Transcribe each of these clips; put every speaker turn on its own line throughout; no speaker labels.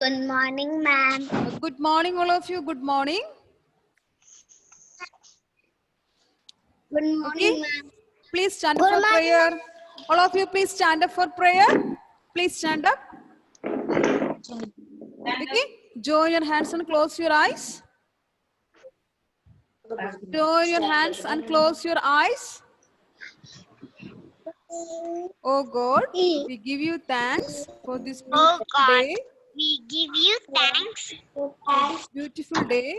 Good morning, ma'am.
Good morning, all of you. Good morning.
Good morning,
Okay.
ma'am.
Please stand up for prayer. All of you, please stand up for prayer. Please stand up. Okay. Join your hands and close your eyes. Join your hands and close your eyes. Oh God, we give you thanks for this
Oh
beautiful
God,
day.
we give you thanks
For this beautiful day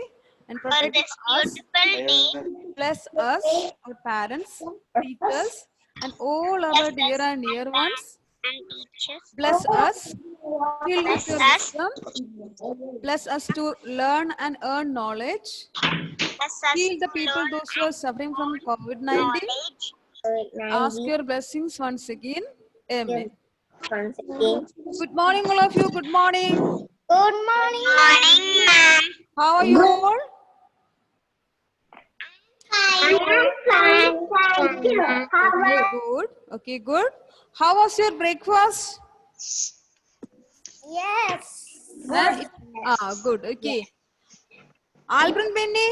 and
for
protect
this
us.
beautiful day.
Bless us, our parents, teachers, and all our
Bless
dear
us
and near ones.
and teachers.
Bless us, fill with
Bless
your
us.
wisdom. Bless us to learn and earn knowledge.
Bless us
Heal the
to
people,
learn
those who are suffering from COVID-19.
knowledge.
Ask your blessings once again. Amen.
Once again.
Good morning, all of you. Good morning.
Good morning, ma'am.
How are you all?
I am fine. Thank you. How
Okay,
about
good. Okay, good. How was your breakfast?
Yes.
Good. Okay. Albert Benny,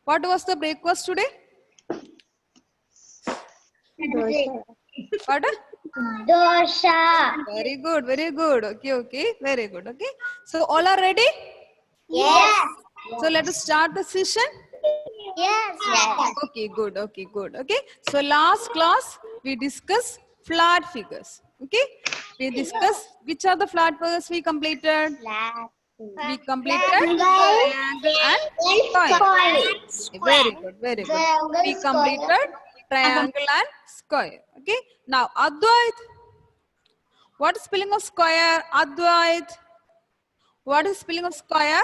what was the breakfast today? What?
Dosha.
Very good. Very good. Okay. Okay. Very good. Okay. So all are ready?
Yes.
So let us start the session.
Yes.
Okay. Good. Okay. Good. Okay. So last class we discussed flat figures. Okay. We discussed which are the flat figures we completed. We completed triangle and square. Very good, very good. We completed triangle and square. Okay. Now Advait. What is spelling of square? Advait. What is spelling of square?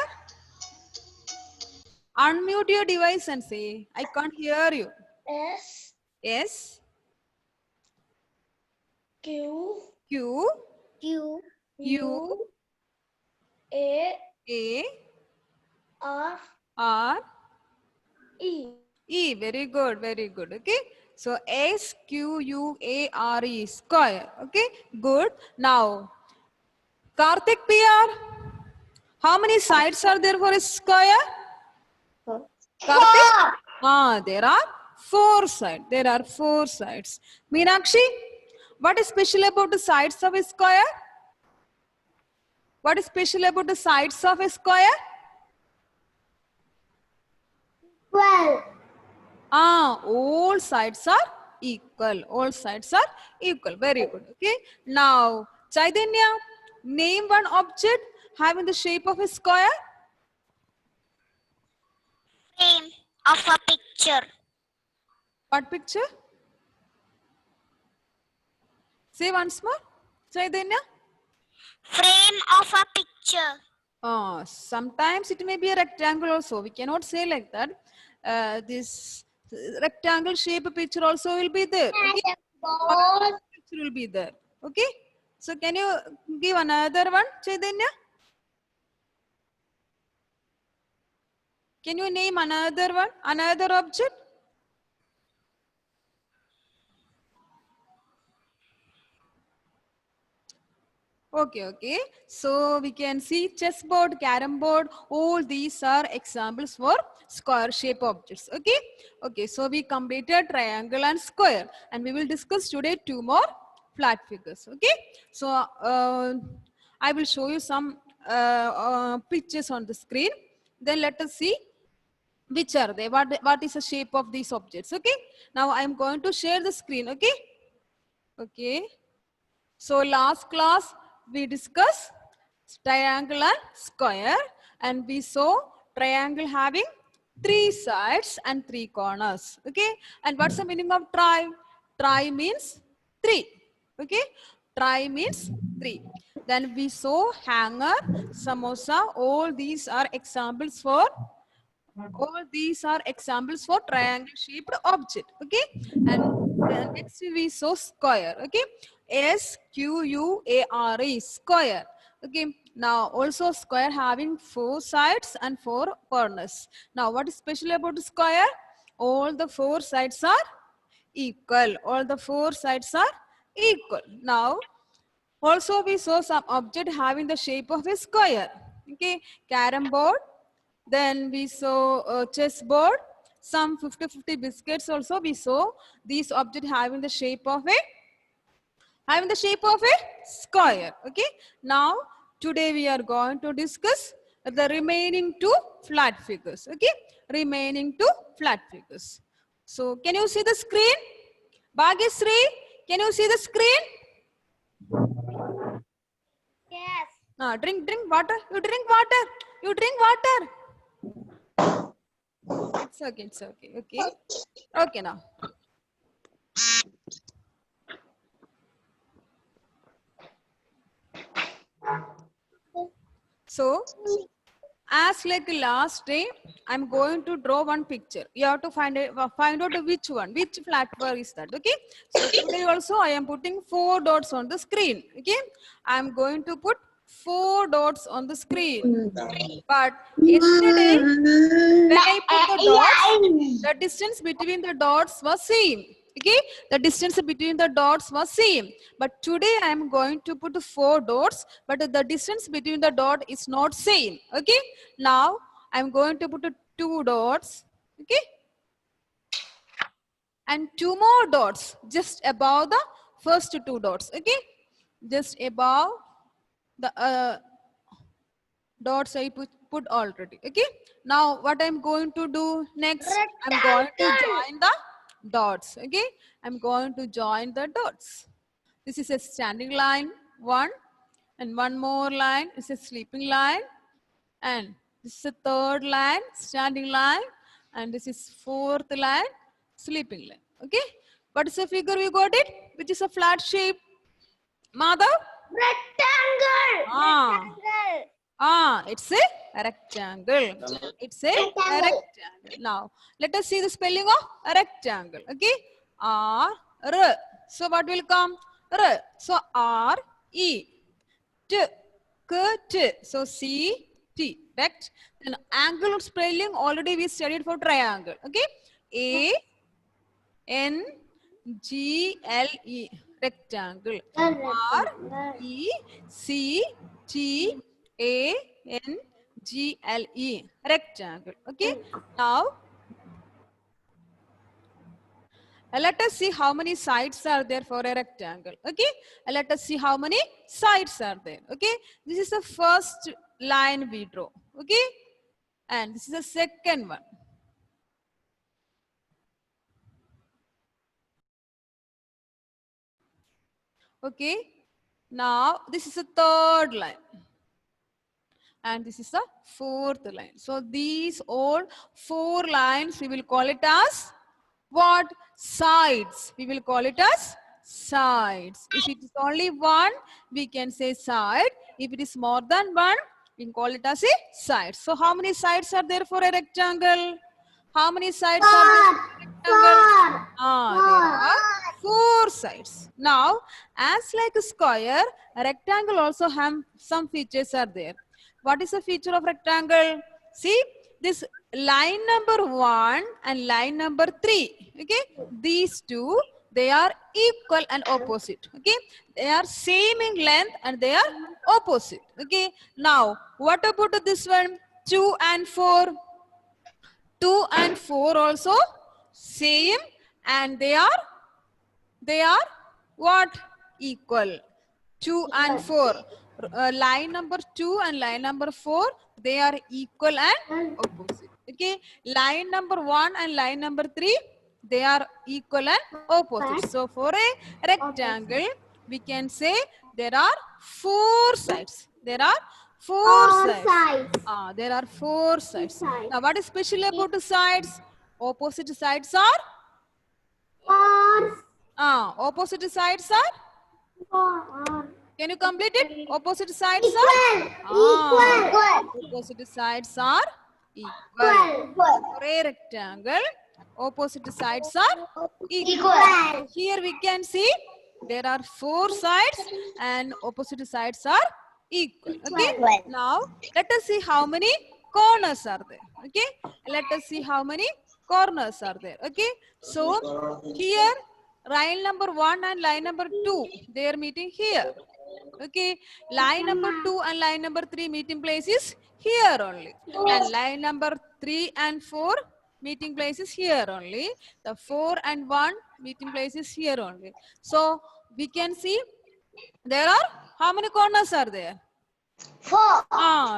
Unmute your device and say, I can't hear you.
S
Yes.
Q
Q
Q
U
A
A
R
R
E.
E. Very good, very good. Okay. So S Q U A R E square. Okay. Good. Now Karthik PR. How many sides are there for a square? Karthik? There are 4 sides. There are 4 sides. Meenakshi, what is special about the sides of a square? What is special about the sides of a square?
12.
All sides are equal. All sides are equal. Very good. Okay. Now, Chaitanya, name one object having the shape of a square.
Frame of a picture.
What picture? Say once more. Chaitanya.
Frame of a picture.
Sometimes it may be a rectangle also. We cannot say like that. This rectangle shape picture also will be there. Okay? Picture will be there. Okay? So can you give another one, Chaitanya? Can you name another one, another object? Okay, okay. So we can see chessboard, carom board, all these are examples for square shape objects. Okay, okay. So we completed triangle and square, and we will discuss today 2 more flat figures. Okay, so I will show you some pictures on the screen. Then let us see which are they, what is the shape of these objects. Okay, now I am going to share the screen. Okay, okay. So last class we discussed triangle and square, and we saw triangle having 3 sides and 3 corners. Okay, and what's the meaning of tri? Tri means 3. Okay, tri means 3. Then we saw hanger, samosa. All these are examples for triangle shaped object. Okay, and then next we saw square. Okay, SQUARE square. Okay, now also square having 4 sides and 4 corners. Now what is special about the square? All the 4 sides are equal. All the 4 sides are equal. Now Also, we saw some object having the shape of a square. Okay, carom board. Then we saw a chessboard. Some 50-50 biscuits also we saw. These objects having the shape of a square. Okay. Now today we are going to discuss the remaining two flat figures. Okay. Remaining two flat figures. So can you see the screen? Bhagyasri, can you see the screen?
Yes.
Drink water. You drink water. You drink water. It's okay. It's okay. Okay. Okay now. So, as like last day, I'm going to draw one picture. You have to find out which one, which flat figure is that. Okay. So today also I am putting 4 dots on the screen. Okay. I'm going to put 4 dots on the screen. But yesterday, when I put the dots, the distance between the dots was same. Okay, the distance between the dots was same. But today I am going to put 4 dots, but the distance between the dot is not same. Okay, now I am going to put 2 dots. Okay, and 2 more dots just above the first 2 dots. Okay, just above the dots I put already. Okay, now what I'm going to do next, I'm going to join the dots. Okay, I'm going to join the dots. This is a standing line 1, and one more line is a sleeping line, and this is a 3rd line standing line, and this is 4th line sleeping line. Okay, what is the figure we got it, which is a flat shape? Madhav?
Rectangle.
It's a rectangle. It's a rectangle. Now, let us see the spelling of a rectangle. Okay, R. So what will come? R. So R E T K T. So C T. Rect. Then angle spelling already we studied for triangle. Okay, A N G L E. Rectangle. R E C T A N G L E. Rectangle. Okay. Now let us see how many sides are there for a rectangle. Okay. Let us see how many sides are there. Okay. This is the first line we draw. Okay. And this is the second one. Okay. Now this is the third line. And this is the 4th line. So these all 4 lines we will call it as what? Sides. We will call it as sides. If it is only one, we can say side. If it is more than one, we can call it as a side. So how many sides are there for a rectangle? How many sides are there for a rectangle? There are 4 sides. Now, as like a square, a rectangle also have some features are there. What is the feature of rectangle? See, this line number 1 and line number 3. Okay, these two, they are equal and opposite. Okay, they are same in length and they are opposite. Okay, now what about this one? 2 and 4. 2 and 4 also same, and they are what? Equal. 2 and 4. Line number 2 and line number 4, they are equal and opposite. Okay, line number 1 and line number 3, they are equal and opposite. So for a rectangle, we can say there are 4 sides. There are 4 sides. There are 4 sides. Now what is special about the sides? Opposite sides are? Opposite sides are? Can you complete it? Opposite sides are? Opposite sides are equal. For a rectangle, opposite sides are equal. Here we can see there are 4 sides and opposite sides are equal. Okay. Now let us see how many corners are there. Okay. Let us see how many corners are there. Okay. So here line number 1 and line number 2, they are meeting here. Okay, line number 2 and line number 3 meeting place is here only. And line number 3 and 4 meeting place is here only. The 4 and 1 meeting place is here only. So we can see there are how many corners are there?
4.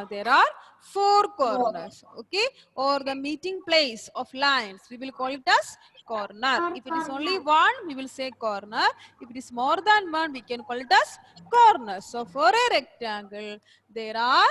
There are 4 corners. Okay, or the meeting place of lines, we will call it as corner. If it is only one, we will say corner. If it is more than one, we can call it as corner. So for a rectangle, there are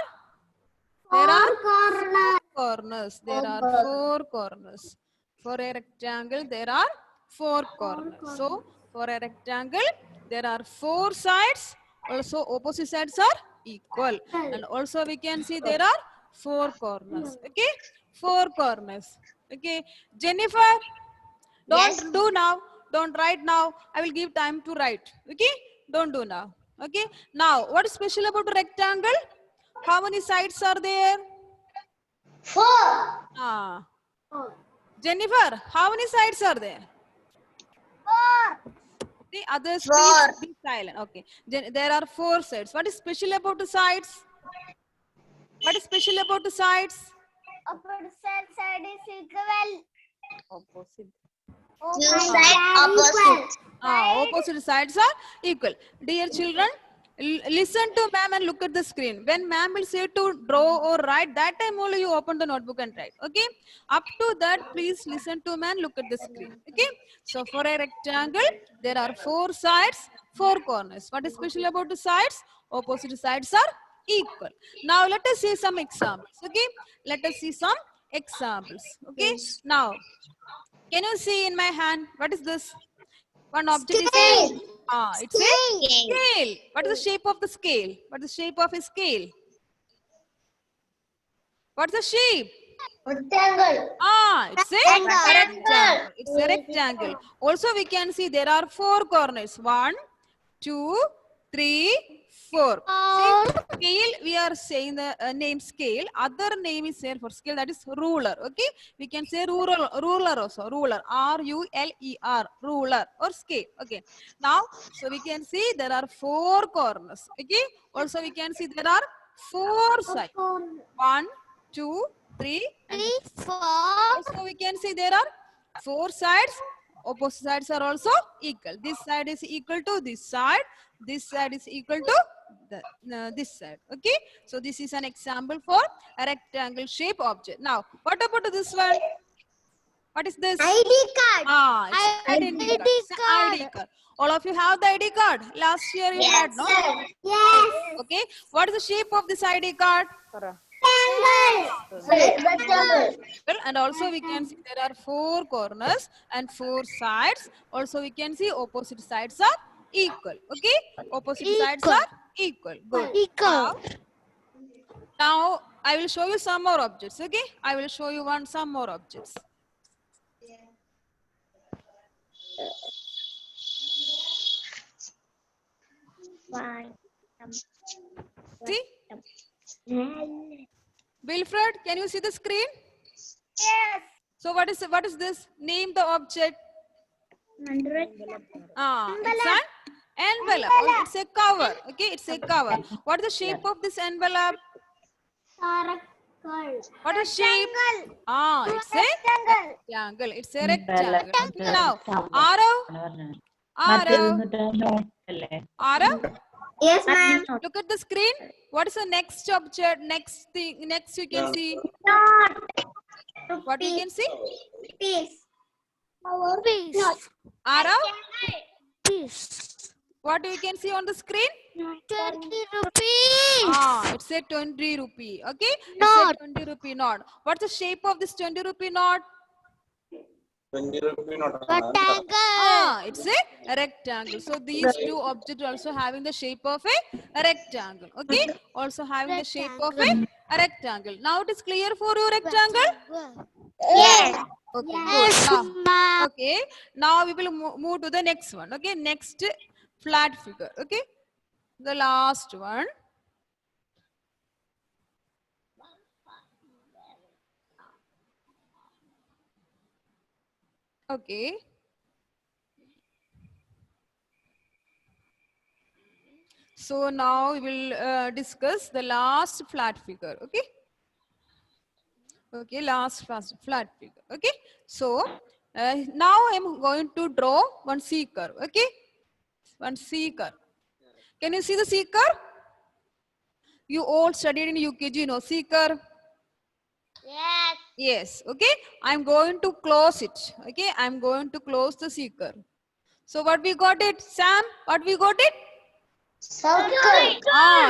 corners. There are 4 corners. For a rectangle, there are 4 corners. So for a rectangle, there are 4 sides. Also, opposite sides are equal. And also, we can see there are 4 corners. Okay, 4 corners. Okay, Jennifer, don't
Yes.
do now. Don't write now. I will give time to write. Okay, don't do now. Okay, now what is special about a rectangle? How many sides are there?
4.
Ah, Jennifer, how many sides are there?
4.
The others,
4.
please be silent. Okay, there are 4 sides. What is special about the sides? What is special about the sides?
Opposite side is equal.
Opposite.
Two sides opposite.
Opposite sides are equal. Dear children, listen to ma'am and look at the screen. When ma'am will say to draw or write, that time only you open the notebook and write. Okay. Up to that, please listen to ma'am. Look at the screen. Okay. So for a rectangle, there are 4 sides, 4 corners. What is special about the sides? Opposite sides are equal. Now let us see some examples. Okay. Let us see some examples. Okay. Now, can you see in my hand? What is this? One object is there. It's a scale. What is the shape of the scale? What is the shape of a scale? What's the shape?
Rectangle.
It's a rectangle. It's a rectangle. Also, we can see there are 4 corners. 1, 2, 3, 4. See, scale, we are saying the name scale. Other name is there for scale, that is ruler. Okay, we can say ruler also. Ruler, R-U-L-E-R, ruler or scale. Okay, now so we can see there are 4 corners. Okay, also we can see there are 4 sides. 1, 2, 3, and 4. Also we can see there are 4 sides. Opposite sides are also equal. This side is equal to this side. This side is equal to this side. Okay. So this is an example for a rectangle shape object. Now, what about this one? What is this?
ID card.
It's identity card. It's an ID card. All of you have the ID card. Last year you had, no?
Yes.
Okay. What is the shape of this ID card?
Rectangle.
And also we can see there are 4 corners and 4 sides. Also we can see opposite sides are equal. Okay, opposite sides are equal. Good. Now I will show you some more objects. Okay, I will show you some more objects. See, Wilfred, can you see the screen?
Yes.
So what is this? Name the object. It's an envelope. It's a cover. Okay, it's a cover. What is the shape of this envelope? What is shape? It's a rectangle. It's a rectangle. Okay, now, Arav,
Yes, ma'am.
look at the screen. What is the next object? Next you can see. What you can see?
Peace.
Arav, what you can see on the screen?
20 rupees.
It's a 20 rupee. Okay, it's a 20 rupee note. What's the shape of this 20 rupee note?
20 rupee note.
It's a rectangle. So these two objects also having the shape of a rectangle. Okay, also having the shape of a rectangle. Now it is clear for you, rectangle?
Yes.
Okay, good. Now, okay, now we will move to the next one. Okay, next flat figure. Okay, the last one. Okay. So now we will discuss the last flat figure. Okay. Okay, last flat figure. Okay. So now I'm going to draw one C curve. Okay. One C curve. Can you see the C curve? You all studied in UKG, you know C curve.
Yes.
Yes. Okay. I'm going to close it. Okay. I'm going to close the C curve. So what we got it, Sam? What we got it?
Circle.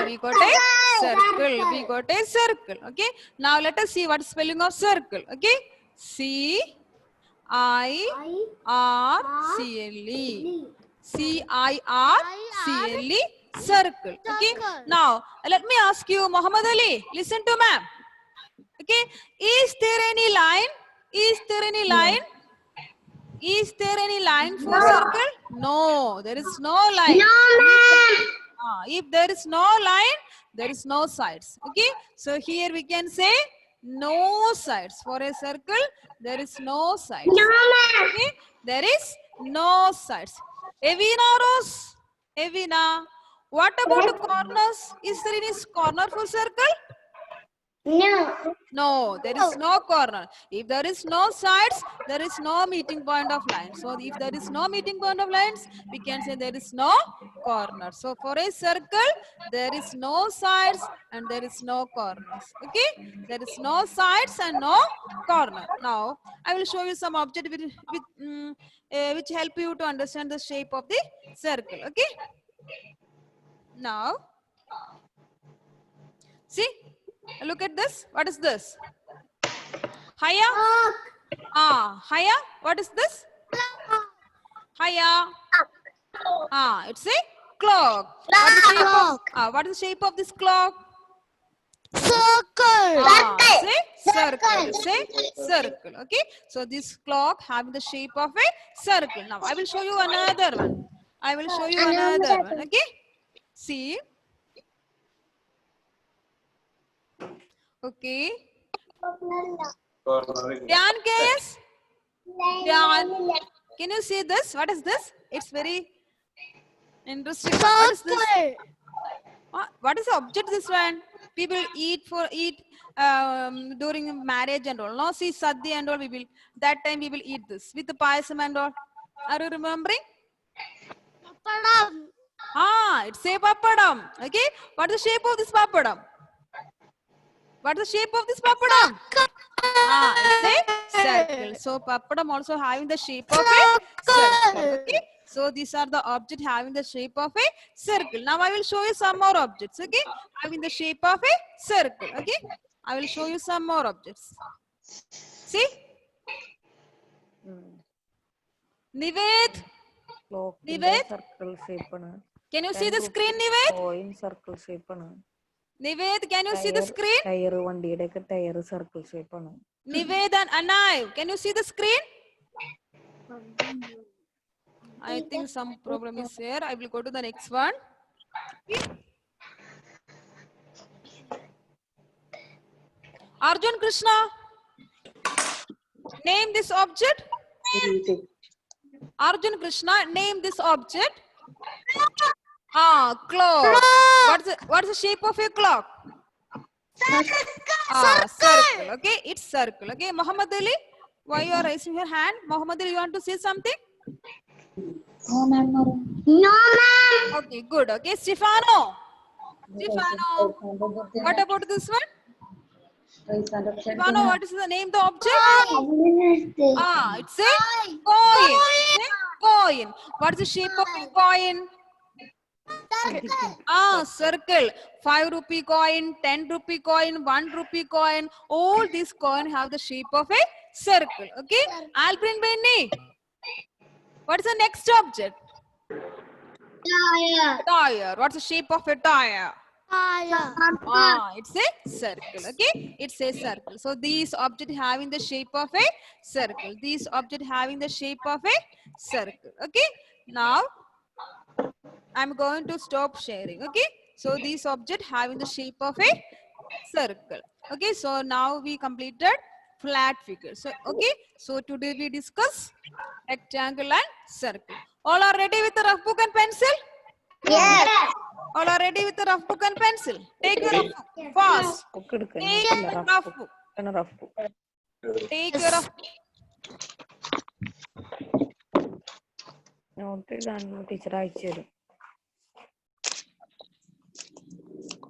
We got a circle. We got a circle. Okay. Now let us see what is spelling of circle. Okay. CIRCLE. CIRCLE. Circle. Okay. Now let me ask you, Muhammad Ali. Listen to ma'am. Okay. Is there any line? Is there any line? Is there any line for circle? No, there is no line.
No, ma'am.
If there is no line, there is no sides. Okay. So here we can say no sides. For a circle, there is no sides.
No, ma'am.
Okay. There is no sides. Evina Rose. Evina. What about the corners? Is there any corner for circle?
No.
No, there is no corner. If there is no sides, there is no meeting point of lines. So if there is no meeting point of lines, we can say there is no corner. So for a circle, there is no sides and there is no corners. Okay, there is no sides and no corner. Now I will show you some object which help you to understand the shape of the circle. Okay. Now, see. Look at this. What is this? Haya? Haya? What is this? Haya? It's a clock. What is the shape of this clock?
Circle.
It's a circle. It's a circle. Okay. So this clock having the shape of a circle. Now I will show you another one. I will show you another one. Okay. See. Okay. Dhyan case. Dhyan. Can you see this? What is this? It's very interesting. What is this? What is the object this one? People eat during marriage and all. No, see sadhya and all. That time we will eat this with the payasam and all. Are you remembering?
Papadam.
It's a papadam. Okay. What is the shape of this papadam? What is the shape of this papadam? It's a circle. So papadam also having the shape of a circle. Okay. So these are the objects having the shape of a circle. Now I will show you some more objects. Okay. Having the shape of a circle. Okay. I will show you some more objects. See? Nived. Nived.
Circle shape.
Can you see the screen, Nived?
Coin circle shape.
Nived, can you see the screen?
Tire one tire circle shape.
Nived and Anay, can you see the screen? I think some problem is here. I will go to the next one. Arjun Krishna, name this object. Arjun Krishna, name this object. Clock. What's the shape of a clock? Circle. Okay, it's circle. Okay, Muhammad Ali, why you are raising your hand? Muhammad Ali, you want to say something?
No, ma'am.
Okay, good. Okay, Stefano. Stefano, what about this one? Stefano, what is the name of the object? It's a coin. It's a coin. What's the shape of a coin? Circle. 5 rupee coin, 10 rupee coin, 1 rupee coin. All these coins have the shape of a circle. Okay. Albrin Benny. What is the next object? Tire. What's the shape of a tire? It's a circle. Okay. It's a circle. So these objects having the shape of a circle. These objects having the shape of a circle. Okay. Now I'm going to stop sharing. Okay. So these objects having the shape of a circle. Okay. So now we completed flat figure. So okay. So today we discuss rectangle and circle. All are ready with the rough book and pencil?
Yes.
All are ready with the rough book and pencil? Take your rough book. Fast.
Book എടുക്കാൻ
Take your rough book.
Rough book
Take your rough book.
Note എഴുതാൻ teacher അയച്ചു തരും.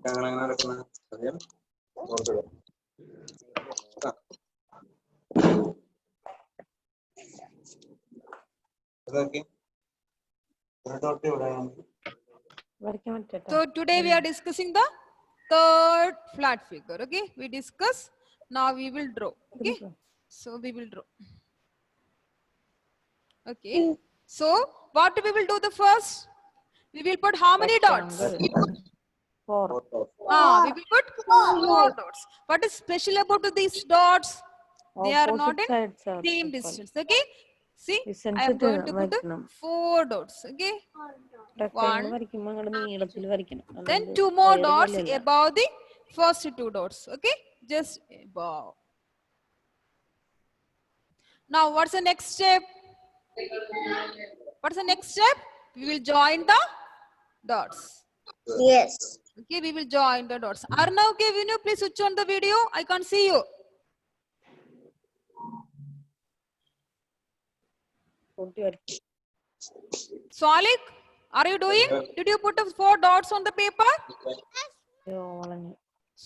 അങ്ങനെ നടക്കുന്ന അറിയാം ഓർത്തിടും. അതൊക്കെ ഒരു dot ഇവിടെയാണ്.
വരയ്ക്കാൻ പറ്റട്ടെ.
So today we are discussing the third flat figure. Okay, we discuss. Now we will draw. Okay, so we will draw. Okay, so what we will do the first? We will put how many dots?
4.
We will put 4 dots. What is special about these dots? They are not in same distance. Okay, see, I am going to put 4 dots. Okay,
rectangle വരയ്ക്കുമ്പോൾ അങ്ങോട്ട് നീളത്തിൽ വരയ്ക്കണം.
then 2 more dots above the first 2 dots. Okay, just above. Now what's the next step? What's the next step? We will join the dots.
Yes.
Okay, we will join the dots. Arnav, okay, Vinu, please switch on the video. I can't see you.
കൂട്ടി വരയ്ക്കും.
Swalik, are you doing? Did you put 4 dots on the paper?
അയ്യോ വളഞ്ഞു.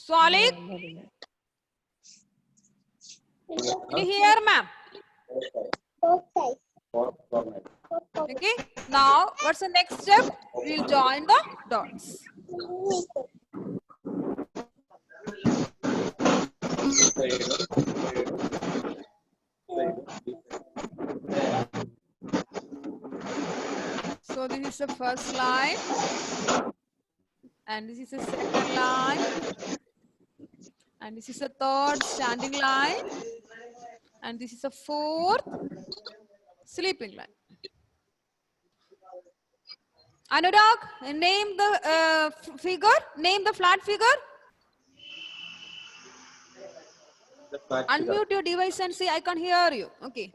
Swalik, can you hear, ma'am? Okay, now what's the next step? We'll join the dots. So this is the first line, and this is the second line, and this is the third standing line, and this is the fourth sleeping line. Anurag, name the figure. Name the flat figure. Unmute your device and say, I can't hear you. Okay.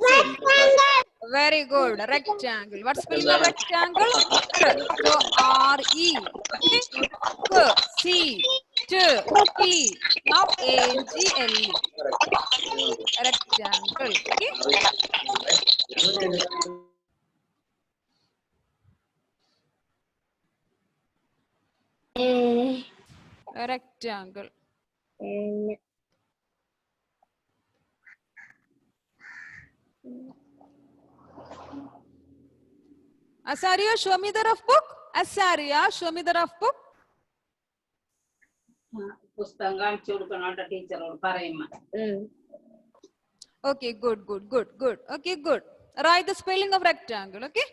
Very good. Rectangle. What's spelling of rectangle? So R-E. Okay. C-T. Now A-N-G-L-E. Rectangle. Okay. A rectangle. Asaria, show me the rough book. Asaria, show me the rough book.
പുസ്തകം കാണിച്ചു കൊടുക്കണോട്ടോ ടീച്ചറോട് പറയുമ്പോ.
Okay, good. Okay, good. Write the spelling of rectangle. Okay.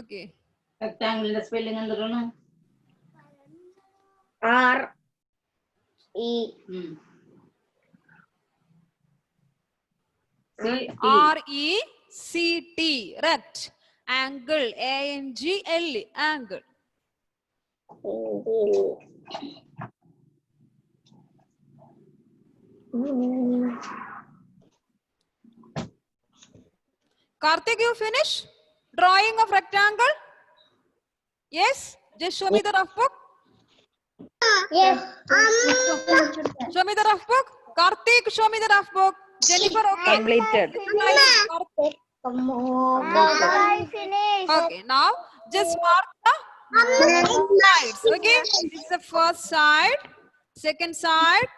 Okay.
റെക്ടാങ്കിളിന്റെ spelling എന്താണ്?
R-E-C-T. Rect. Angle. A-N-G-L-E. Angle. Karthik, you finish drawing of rectangle? Yes. Just show me the rough book.
Yes.
Show me the rough book. Karthik, show me the rough book. Jennifer, okay.
Completed.
I finished.
Okay, now just mark the sides. Okay, this is the first side, second side,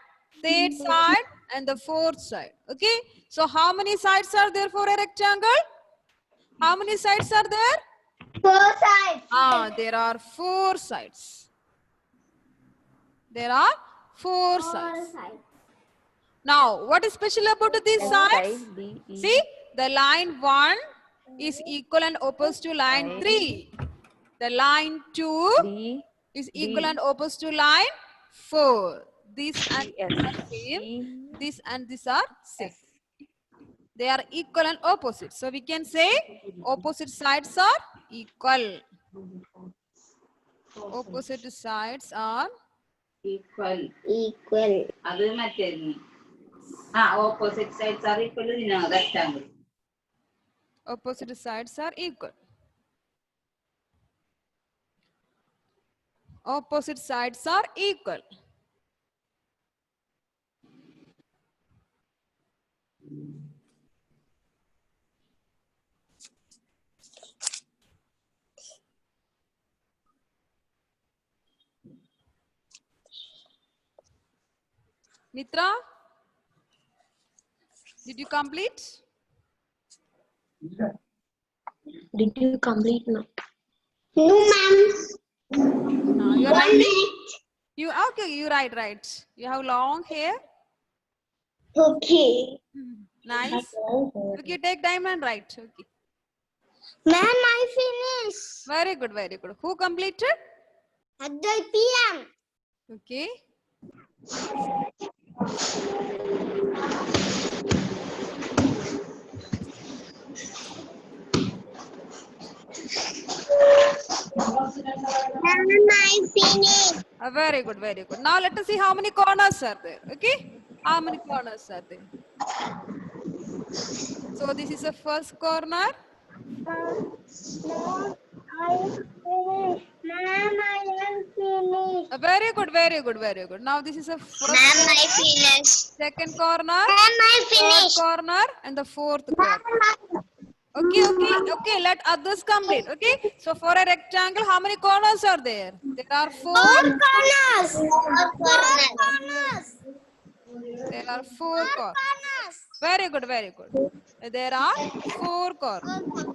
third side, and the fourth side. Okay, so how many sides are there for a rectangle? How many sides are there?
4 sides.
There are 4 sides. There are 4 sides. Now, what is special about these sides? See, the line 1 is equal and opposite to line 3. The line 2 is equal and opposite to line 4. These and these are same. This and these are same. They are equal and opposite. So we can say opposite sides are equal. Opposite sides are
equal.
Equal.
അത് മറ്റേന്ന് opposite sides are equal. Rectangle.
Opposite sides are equal. Opposite sides are equal. Mitra, did you complete?
Did you complete now? No, ma'am.
Now you're writing. You okay? You right. You have long hair.
Okay.
Nice. Okay, take time and write. Okay.
Ma'am, I finished
Very good. Who completed?
at the PM.
Okay.
Ma'am, I finished.
Very good. Now let us see how many corners are there. Okay. How many corners are there? So this is the first corner.
Ma'am, I finished. Ma'am, I am finished.
Very good. Now this is the first
Ma'am,
corner,
I finished.
second corner,
Ma'am, I
third
finished.
corner, and the fourth corner. Okay. Let others complete. Okay. So for a rectangle, how many corners are there? There are four.
Corners. Four corners.
There are four corners. Very good. There are four corners.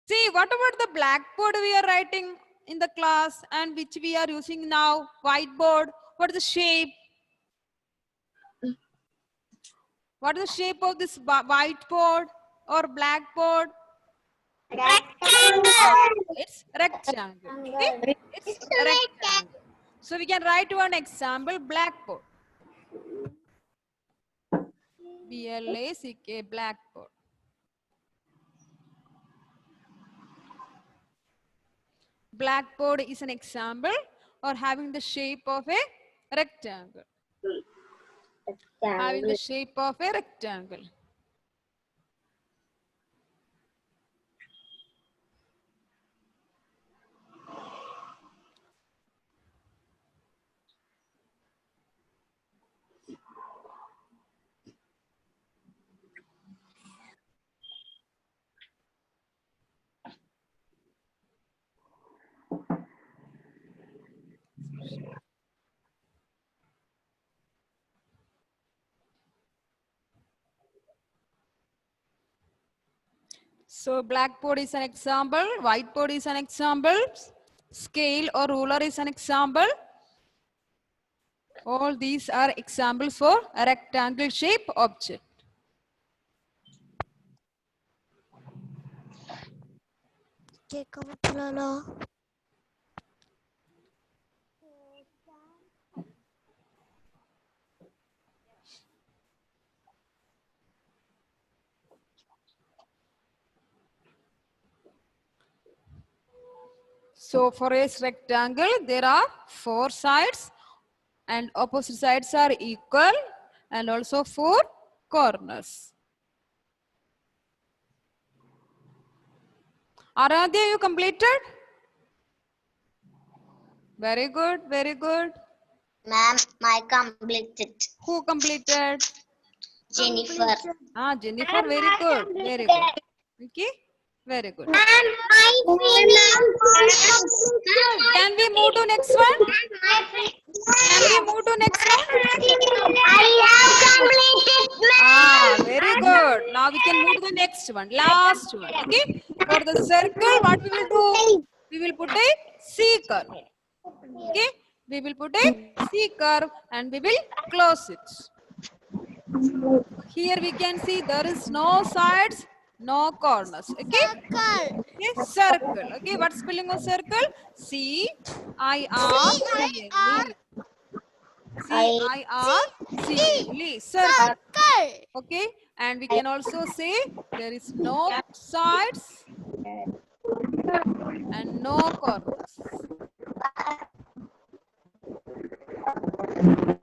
See, what about the blackboard we are writing in the class and which we are using now? Whiteboard. What is the shape? What is the shape of this whiteboard or blackboard? It's rectangle. Okay? It's rectangle. So we can write one example, blackboard. BLACK, blackboard. Blackboard is an example or having the shape of a rectangle. Having the shape of a rectangle. So blackboard is an example, whiteboard is an example, scale or ruler is an example. All these are examples for a rectangle shape object. So for a rectangle, there are four sides and opposite sides are equal and also four corners. Aradhya, you completed? Very good.
Ma'am, I completed.
Who completed?
Jennifer.
Jennifer, very good. Okay, very good.
Ma'am, I finished.
Can we move to next one?
I have completed,
Very good. Now we can move to the next one, last one. Okay. For the circle, what we will do? We will put a C curve. Okay. We will put a C curve and we will close it. Here we can see there is no sides, no corners. Okay. Circle. Okay. What spelling of circle? C-I-R-C-L-E. C-I-R-C-L-E. Circle. Okay. And we can also say there is no sides and no corners.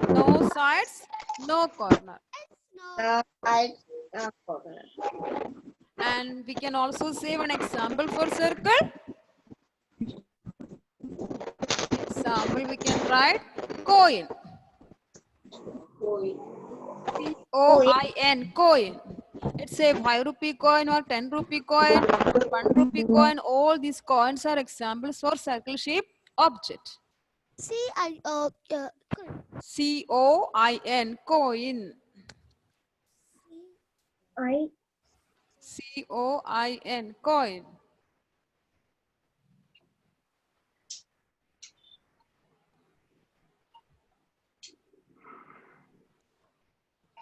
No sides, no corner.
no corner.
can also say one example for circle. Example, we can write coin. C-O-I-N, coin. It's a 5 rupee coin or 10 rupee coin, 1 rupee coin. All these coins are examples for circle shaped object. C-O-I-N, coin. C-O-I-N, coin.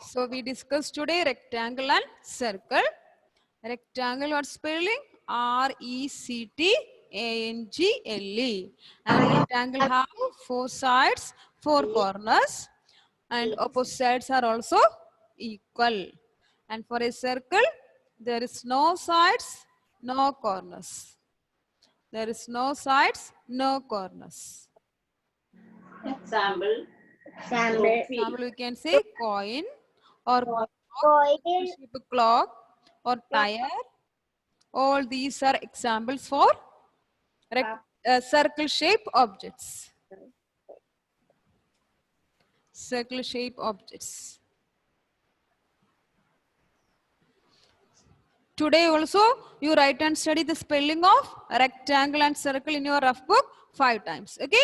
So we discussed today rectangle and circle. Rectangle, what spelling? R-E-C-T-A-N-G-L-E. And rectangle have 4 sides, 4 corners, and opposite sides are also equal. And for a circle, there is no sides, no corners. There is no sides, no corners.
Example.
Example, we can say coin or
Coin.
clock or tire. All these are examples for circle shape objects. Circle shape objects. Today also you write and study the spelling of rectangle and circle in your rough book 5 times. Okay?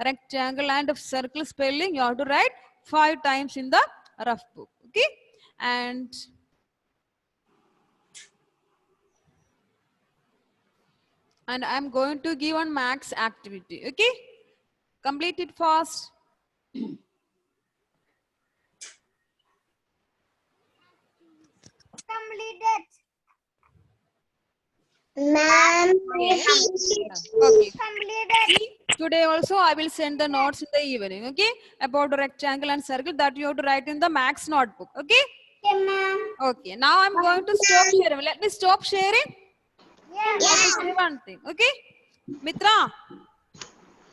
Rectangle and circle spelling you have to write 5 times in the rough book. Okay? And I'm going to give one max activity. Okay? Complete it fast.
Completed. Ma'am.
Okay.
Completed.
Today also I will send the notes in the evening. Okay? About the rectangle and circle that you have to write in the max notebook. Okay?
Okay, ma'am.
Okay. Now I'm going to stop sharing. Let me stop sharing.
Yes.
I will say one thing. Okay? Mitra,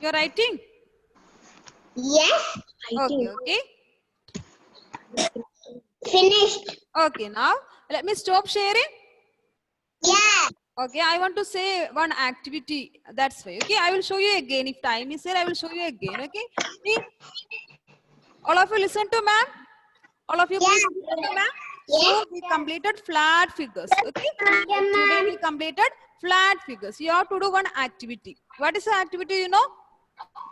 you're writing?
Yes.
Okay, okay.
Finished.
Okay, now let me stop sharing.
Yeah.
Okay, I want to say one activity. That's why. Okay, I will show you again. If time is there, I will show you again. Okay. See? All of you listen to ma'am. All of you please listen to ma'am. So we completed flat figures. Okay. Today we completed flat figures. You have to do one activity. What is the activity? You know?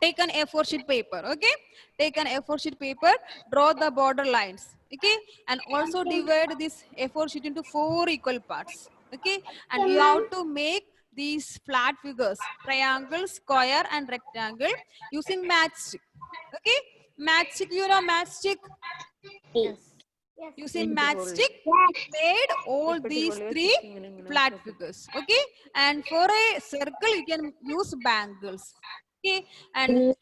Take an A4 sheet paper. Okay. Take an A4 sheet paper. Draw the border lines. Okay. And also divide this A4 sheet into 4 equal parts. Okay. And you have to make these flat figures, triangle, square, and rectangle using matchstick. Okay. Matchstick, you know matchstick.
Yes.
Using matchstick, made all these 3 flat figures. Okay. And for a circle, you can use bangles. Okay. And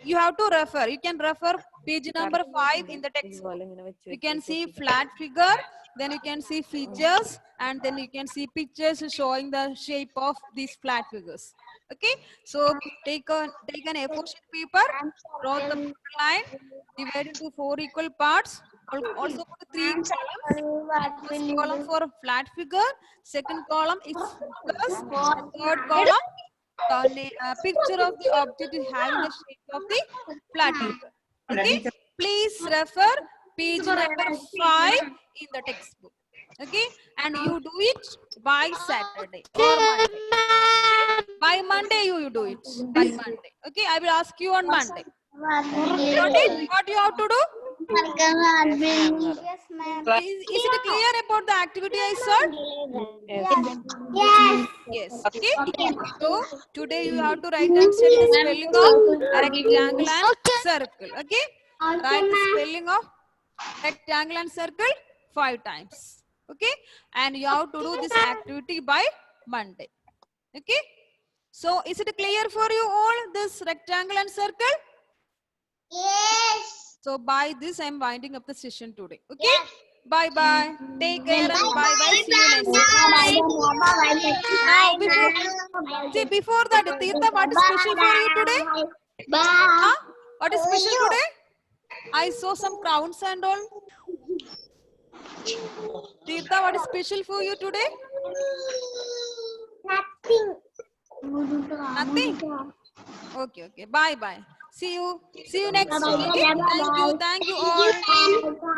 you have to refer. You can refer page number 5 in the textbook. You can see flat figure, then you can see features, and then you can see pictures showing the shape of these flat figures. Okay, so take an A4 sheet paper, draw the line, divide into 4 equal parts. Also put 3 columns. First column for flat figure, second column is figures, and third column picture of the object is having the shape of the flat figure. Okay, please refer page number 5 in the textbook. Okay, and you do it by Saturday or Monday. By Monday you do it. By Monday. Okay, I will ask you on Monday. Got it? What you have to do?
Yes, ma'am.
Is it clear about the activity I said?
Yes.
Yes. Okay. So today you have to write and study the spelling of rectangle and circle. Okay. Write the spelling of rectangle and circle 5 times. Okay. And you have to do this activity by Monday. Okay. So is it clear for you all this rectangle and circle?
Yes.
So by this I am winding up the session today. Okay. Bye bye. Take care and bye bye. See you next time. Now before that, Tirtha, what is special for you today?
Bye.
Huh? What is special today? I saw some crowns and all. Tirtha, what is special for you today?
Nothing.
Nothing? Okay, okay. Bye, bye. See you. See you next
Bye-bye.
week. Okay.
Bye-bye.
Thank you. Thank you all.
Bye.